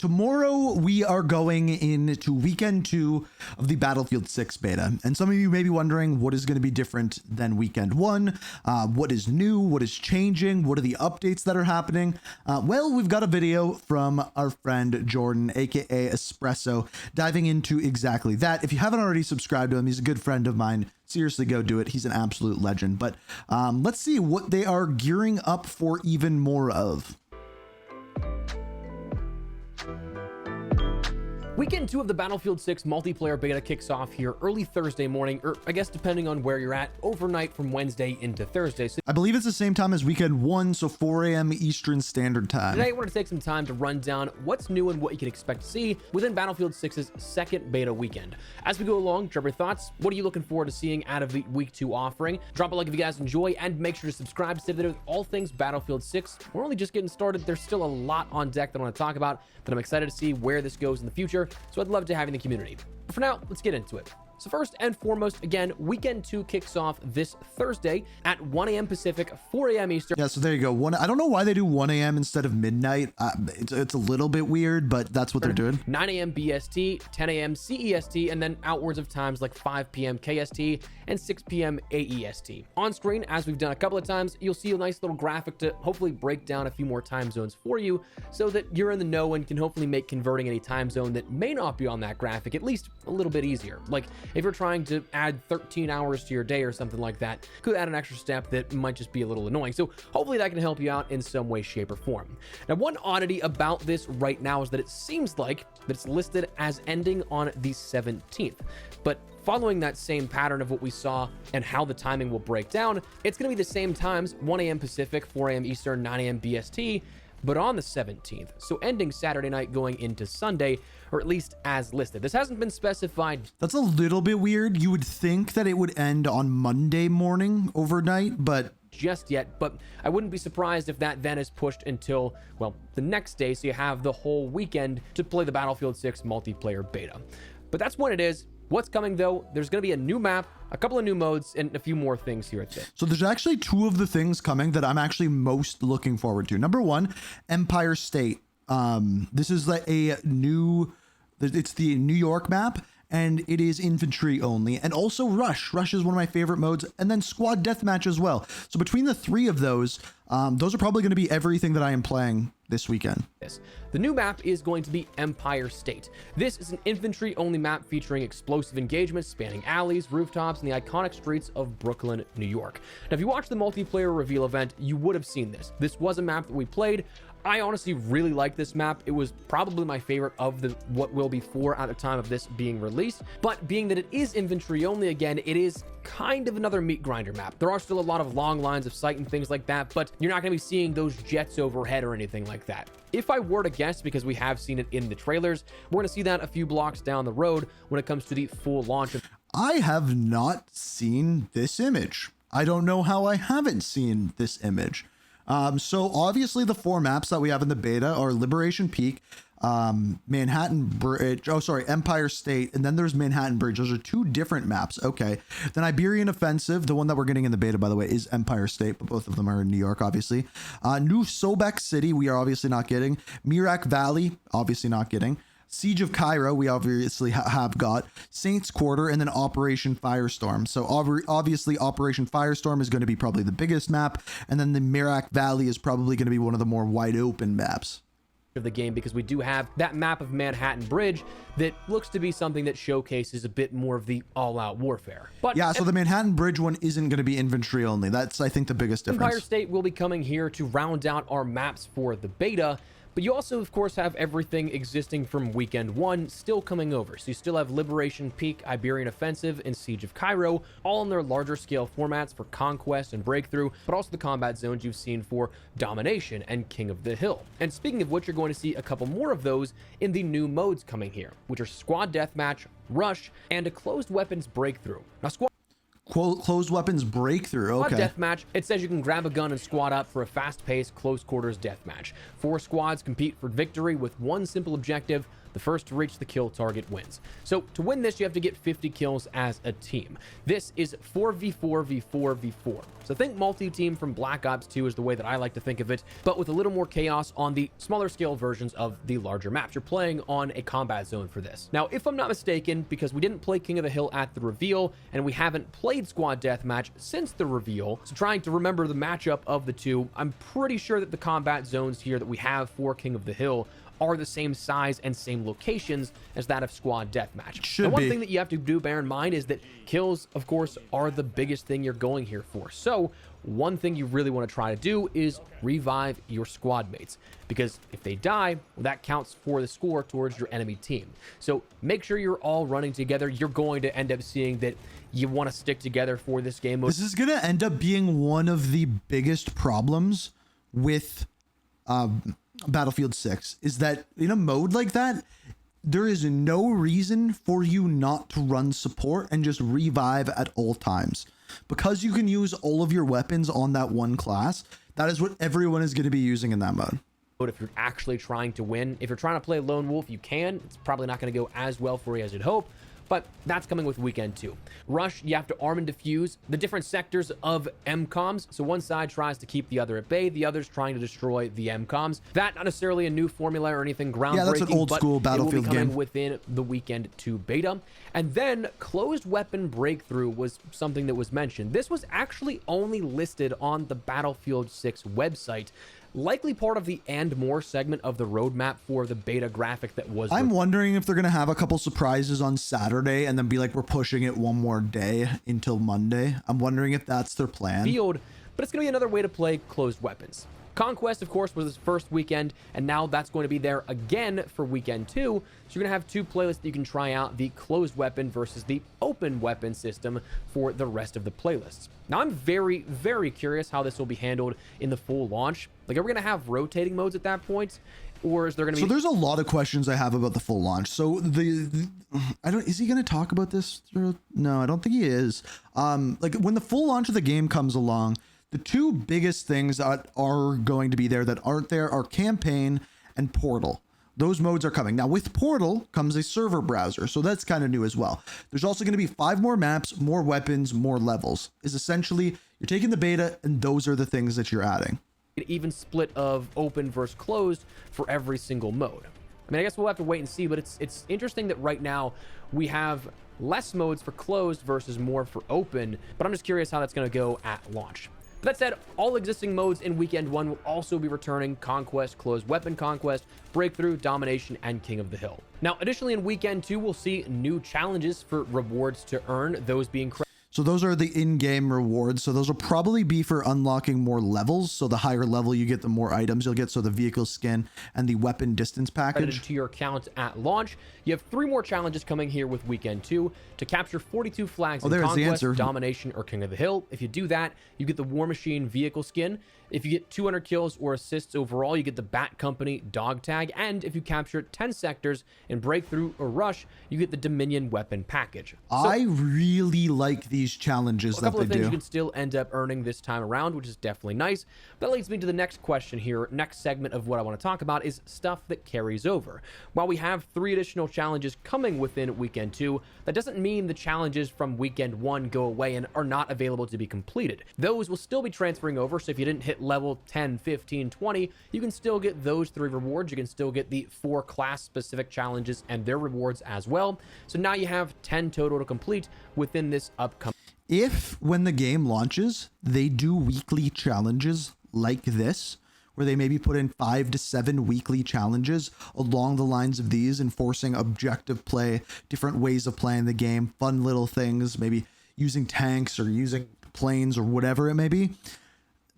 tomorrow we are going into weekend 2 of the Battlefield 6 beta. And some of you may be wondering what is going to be different than weekend 1, what is new, what is changing, what are the updates that are happening. Well, we've got a video from our friend Jordan, aka Espresso, diving into exactly that. If you haven't already subscribed to him, he's a good friend of mine. Seriously, go do it. He's an absolute legend. But let's see what they are gearing up for even more of. Weekend 2 of the Battlefield 6 multiplayer beta kicks off here early Thursday morning, or I guess depending on where you're at, overnight from Wednesday into Thursday. So I believe it's the same time as weekend 1, so 4 a.m. Eastern Standard Time. today I want to take some time to run down what's new and what you can expect to see within Battlefield 6's second beta weekend. As we go along, drop your thoughts. What are you looking forward to seeing out of the week 2 offering? Drop a like if you guys enjoy, and make sure to subscribe to stay updated with all things Battlefield 6. We're only just getting started. There's still a lot on deck that I want to talk about, that I'm excited to see where this goes in the future. So I'd love to have you in the community. But for now, let's get into it. So first and foremost, again, weekend 2 kicks off this Thursday at 1 a.m. Pacific, 4 a.m. Eastern. Yeah, so there you go. I don't know why they do 1 a.m. instead of midnight. It's a little bit weird, but that's what they're doing. 9 a.m. BST, 10 a.m. CEST, and then outwards of times like 5 p.m. KST and 6 p.m. AEST. On screen, as we've done a couple of times, you'll see a nice little graphic to hopefully break down a few more time zones for you so that you're in the know and can hopefully make converting any time zone that may not be on that graphic at least a little bit easier. Like if you're trying to add 13 hours to your day or something like that, could add an extra step that might just be a little annoying. So hopefully that can help you out in some way, shape, or form. Now, one oddity about this right now is that it seems like that it's listed as ending on the 17th. But following that same pattern of what we saw and how the timing will break down, it's going to be the same times, 1 a.m. Pacific, 4 a.m. Eastern, 9 a.m. BST, but on the 17th. So ending Saturday night going into Sunday, or at least as listed. This hasn't been specified. That's a little bit weird. You would think that it would end on Monday morning overnight, but just yet, but I wouldn't be surprised if that then is pushed until, well, the next day, so you have the whole weekend to play the Battlefield 6 multiplayer beta. But that's when it is. What's coming though, there's going to be a new map, a couple of new modes, and a few more things here at this. So there's actually 2 of the things coming that I'm actually most looking forward to. Number 1, Empire State. This is like it's the New York map, and it is infantry only, and also Rush. Rush is one of my favorite modes, and then Squad Deathmatch as well. So between the 3 of those are probably going to be everything that I am playing this weekend. The new map is going to be Empire State. This is an infantry-only map featuring explosive engagements spanning alleys, rooftops, and the iconic streets of Brooklyn, New York. Now, if you watched the multiplayer reveal event, you would have seen this. This was a map that we played. I honestly really like this map. It was probably my favorite of the what will be 4 at the time of this being released. But being that it is infantry only, again, it is kind of another meat grinder map. There are still a lot of long lines of sight and things like that, but you're not going to be seeing those jets overhead or anything like that. If I were to guess, because we have seen it in the trailers, we're going to see that a few blocks down the road when it comes to the full launch. I have not seen this image. I don't know how I haven't seen this image. So obviously the 4 maps that we have in the beta are Liberation Peak, Manhattan Bridge, Empire State, and then there's Manhattan Bridge. Those are 2 different maps. Okay. Then Iberian Offensive, the one that we're getting in the beta, by the way, is Empire State, but both of them are in New York, obviously. New Sobek City, we are obviously not getting. Mirak Valley, obviously not getting. Siege of Cairo, we obviously have got. Saints Quarter, and then Operation Firestorm. So obviously Operation Firestorm is going to be probably the biggest map, and then the Mirak Valley is probably going to be one of the more wide open maps of the game, because we do have that map of Manhattan Bridge that looks to be something that showcases a bit more of the all-out warfare. But yeah, so the Manhattan Bridge one isn't going to be infantry only. That's, I think, the biggest difference. Empire State will be coming here to round out our maps for the beta. But you also, of course, have everything existing from weekend 1 still coming over. So you still have Liberation Peak, Iberian Offensive, and Siege of Cairo, all in their larger scale formats for Conquest and Breakthrough, but also the combat zones you've seen for Domination and King of the Hill. And speaking of which, you're going to see a couple more of those in the new modes coming here, which are Squad Deathmatch, Rush, and a Closed Weapons Breakthrough. Now, Closed Weapons Breakthrough. Okay. Deathmatch. It says you can grab a gun and squad up for a fast-paced, close-quarters deathmatch. 4 squads compete for victory with one simple objective: The first to reach the kill target wins. So to win this, you have to get 50 kills as a team. This is 4v4v4v4. So think multi-team from Black Ops 2 is the way that I like to think of it, but with a little more chaos on the smaller scale versions of the larger maps. You're playing on a combat zone for this. Now, if I'm not mistaken, because we didn't play King of the Hill at the reveal, and we haven't played Squad Deathmatch since the reveal, so trying to remember the matchup of the two, I'm pretty sure that the combat zones here that we have for King of the Hill are the same size and same locations as that of Squad Deathmatch. Should the one be. thing that you have to bear in mind is that kills, of course, are the biggest thing you're going here for. So one thing you really want to try to do is revive your squad mates, because if they die, well, that counts for the score towards your enemy team. So make sure you're all running together. You're going to end up seeing that you want to stick together for this game mode. This is going to end up being one of the biggest problems with Battlefield 6, is that in a mode like that, there is no reason for you not to run support and just revive at all times. Because you can use all of your weapons on that one class, that is what everyone is going to be using in that mode. If you're actually trying to win, if you're trying to play Lone Wolf, you can. It's probably not going to go as well for you as you'd hope, but that's coming with Weekend 2. Rush, you have to arm and defuse the different sectors of MCOMs. So one side tries to keep the other at bay, the other's trying to destroy the MCOMs. That not necessarily a new formula or anything groundbreaking. Yeah, that's an old school Battlefield it will be coming game within the Weekend 2 beta. And then closed weapon breakthrough was something that was mentioned. This was actually only listed on the Battlefield 6 website, likely part of the and more segment of the roadmap for the beta graphic that was. I'm wondering if they're going to have a couple surprises on Saturday and then be like, we're pushing it one more day until Monday. I'm wondering if that's their plan. Field, but it's going to be another way to play closed weapons. Conquest, of course, was his first weekend, and now that's going to be there again for Weekend 2. So you're going to have two playlists that you can try out, the closed weapon versus the open weapon system for the rest of the playlists. Now, I'm very, very curious how this will be handled in the full launch. Like, are we going to have rotating modes at that point? Or is there going to be... So there's a lot of questions I have about the full launch. So is he going to talk about this? No, I don't think he is. Like when the full launch of the game comes along, the two biggest things that are going to be there that aren't there are Campaign and Portal. Those modes are coming. Now with Portal comes a server browser, so that's kind of new as well. There's also going to be 5 more maps, more weapons, more levels. Is essentially you're taking the beta and those are the things that you're adding. An even split of open versus closed for every single mode. I mean, I guess we'll have to wait and see, but it's interesting that right now we have less modes for closed versus more for open, but I'm just curious how that's going to go at launch. That said, all existing modes in Weekend 1 will also be returning: Conquest, Closed Weapon Conquest, Breakthrough, Domination, and King of the Hill. Now, additionally, in Weekend 2, we'll see new challenges for rewards to earn, those being... So those are the in-game rewards. So those will probably be for unlocking more levels. So the higher level you get, the more items you'll get. So the vehicle skin and the weapon distance package to your account at launch. You have 3 more challenges coming here with Weekend 2 to capture 42 flags in Conquest, Domination, or King of the Hill. If you do that, you get the War Machine vehicle skin. If you get 200 kills or assists overall, you get the Bat Company dog tag. And if you capture 10 sectors in Breakthrough or Rush, you get the Dominion weapon package. So, I really like these challenges that they do. A couple of things you can still end up earning this time around, which is definitely nice. That leads me to the next question here. Next segment of what I want to talk about is stuff that carries over. While we have 3 additional challenges coming within Weekend 2, that doesn't mean the challenges from Weekend 1 go away and are not available to be completed. Those will still be transferring over, so if you didn't hit level 10, 15, 20, you can still get those 3 rewards. You can still get the 4 class-specific challenges and their rewards as well. So now you have 10 total to complete within this upcoming... If, when the game launches, they do weekly challenges like this, where they maybe put in 5 to 7 weekly challenges along the lines of these, enforcing objective play, different ways of playing the game, fun little things, maybe using tanks or using planes or whatever it may be,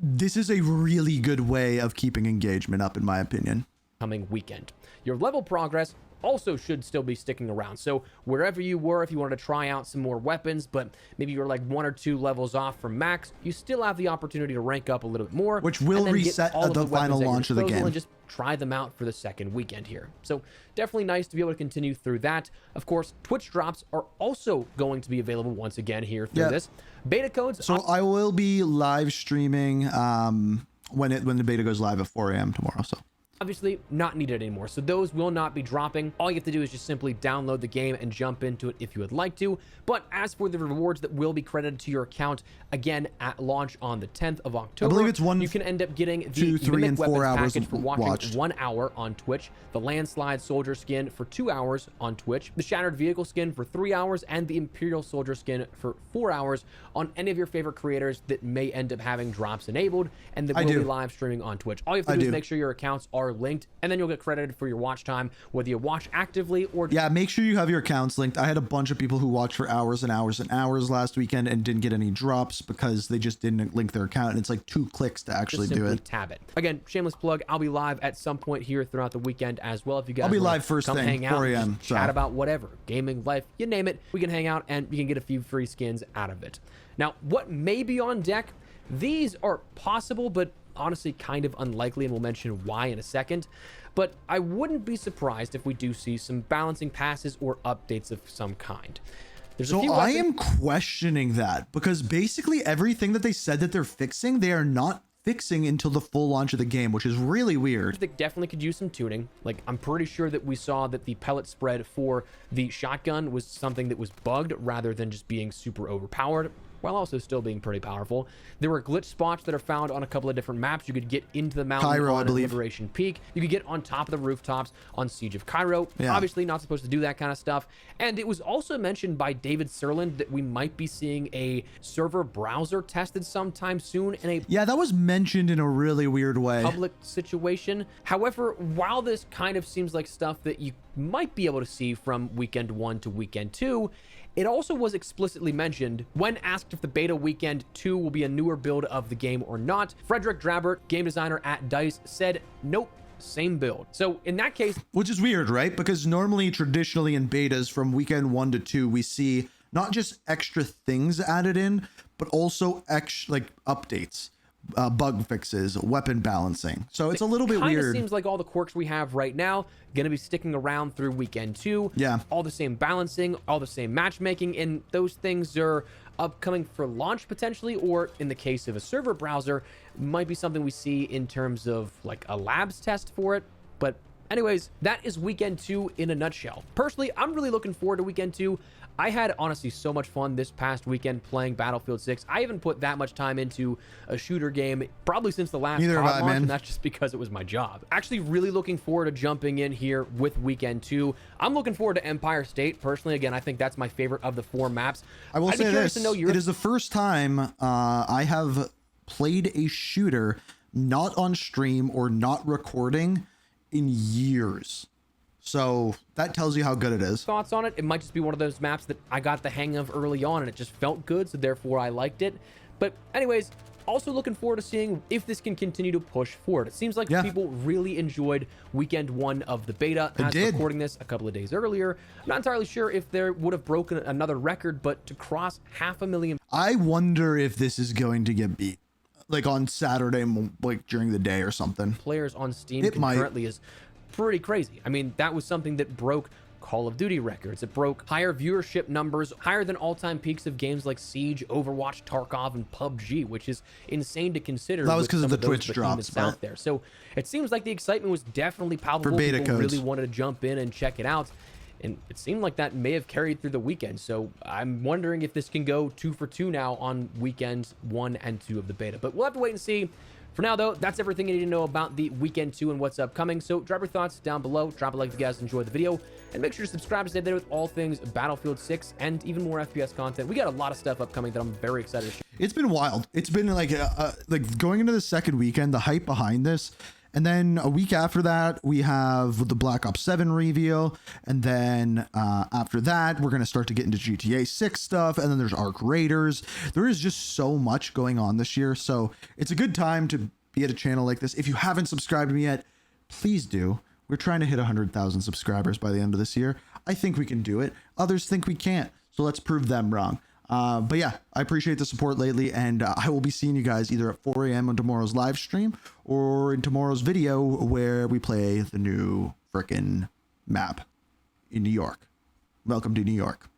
this is a really good way of keeping engagement up, in my opinion. Coming weekend. Your level progress also should still be sticking around. So wherever you were, if you wanted to try out some more weapons, but maybe you're like 1 or 2 levels off from max, you still have the opportunity to rank up a little bit more, which will reset at the final launch of the game, and just try them out for the second weekend here. So definitely nice to be able to continue through that. Of course, Twitch drops are also going to be available once again here through this. Beta codes. So I will be live streaming when the beta goes live at 4 a.m. tomorrow. So obviously not needed anymore. So those will not be dropping. All you have to do is just simply download the game and jump into it if you would like to. But as for the rewards that will be credited to your account, again, at launch on the 10th of October, I believe it's you can end up getting the 2, 3, Mimic and 4 Weapons hours package for watching watched. 1 hour on Twitch, the Landslide Soldier skin for 2 hours on Twitch, the Shattered Vehicle skin for 3 hours, and the Imperial Soldier skin for 4 hours on any of your favorite creators that may end up having drops enabled, and that will be live streaming on Twitch. All you have to do is make sure your accounts are linked, and then you'll get credited for your watch time, whether you watch actively or... Yeah, make sure you have your accounts linked. I had a bunch of people who watched for hours and hours and hours last weekend and didn't get any drops because they just didn't link their account, and it's like 2 clicks to actually do it. Tab it. Again, shameless plug, I'll be live at some point here throughout the weekend as well. If you guys I'll be wanna live first come thing, hang out, 4 a.m. chat about whatever, gaming, life, you name it, we can hang out and you can get a few free skins out of it. Now, what may be on deck? These are possible, but honestly kind of unlikely, and we'll mention why in a second. But I wouldn't be surprised if we do see some balancing passes or updates of some kind. So I am questioning that, because basically everything that they said that they're fixing, they are not fixing until the full launch of the game, which is really weird. That definitely could use some tuning. Like, I'm pretty sure that we saw that the pellet spread for the shotgun was something that was bugged rather than just being super overpowered, while also still being pretty powerful. There were glitch spots that are found on a couple of different maps. You could get into the mountain Cairo, on I believe. Liberation Peak. You could get on top of the rooftops on Siege of Cairo. Yeah. Obviously not supposed to do that kind of stuff. And it was also mentioned by David Serland that we might be seeing a server browser tested sometime soon in a Yeah, that was mentioned in a really weird way. public situation. However, while this kind of seems like stuff that you might be able to see from weekend 1 to weekend 2, it also was explicitly mentioned when asked if the beta weekend 2 will be a newer build of the game or not. Frederick Drabert, game designer at DICE, said, nope, same build. So in that case, Which is weird, right? Because normally, traditionally in betas from weekend 1 to 2, we see not just extra things added in, but also like updates, bug fixes, weapon balancing. So it's a little bit kind of weird. seems like all the quirks we have right now going to be sticking around through weekend 2. Yeah. All the same balancing, all the same matchmaking, and those things are upcoming for launch potentially, or in the case of a server browser, might be something we see in terms of like a labs test for it. But anyways, that is weekend 2 in a nutshell. Personally, I'm really looking forward to weekend 2. I had honestly so much fun this past weekend playing Battlefield 6. I haven't put that much time into a shooter game probably since the last Neither have COD I, launch, man. and that's just because it was my job. Actually really looking forward to jumping in here with weekend 2. I'm looking forward to Empire State. Personally, again, I think that's my favorite of the 4 maps. I will I'd be say curious this, to know your it is the first time I have played a shooter not on stream or not recording in years. So that tells you how good it is. thoughts on it. It might just be one of those maps that I got the hang of early on and it just felt good, so therefore I liked it. But anyways, also looking forward to seeing if this can continue to push forward. It seems like people really enjoyed weekend 1 of the beta. As recording this a couple of days earlier, I'm not entirely sure if there would have broken another record, but to cross 500,000 I wonder if this is going to get beat, like on Saturday, like during the day or something. players on Steam It might. concurrently is pretty crazy. I mean, that was something that broke Call of Duty records. It broke higher viewership numbers, higher than all-time peaks of games like Siege, Overwatch, Tarkov, and PUBG, which is insane to consider. That was with because of some the those Twitch behemoths drops, out there. So it seems like the excitement was definitely palpable. For beta People codes. really wanted to jump in and check it out. And it seemed like that may have carried through the weekend. So I'm wondering if this can go 2 for 2 now on weekends 1 and 2 of the beta. But we'll have to wait and see. For now, though, that's everything you need to know about the weekend 2 and what's upcoming. So drop your thoughts down below. Drop a like if you guys enjoyed the video. And make sure to subscribe to stay there with all things Battlefield 6 and even more FPS content. We got a lot of stuff upcoming that I'm very excited to share. It's been wild. It's been like going into the second weekend, the hype behind this. And then a week after that, we have the Black Ops 7 reveal. And then after that, we're going to start to get into GTA 6 stuff. And then there's Arc Raiders. There is just so much going on this year. So it's a good time to be at a channel like this. If you haven't subscribed to me yet, please do. We're trying to hit 100,000 subscribers by the end of this year. I think we can do it. Others think we can't. So let's prove them wrong. But yeah, I appreciate the support lately, and I will be seeing you guys either at 4 a.m. on tomorrow's live stream or in tomorrow's video where we play the new frickin' map in New York. Welcome to New York.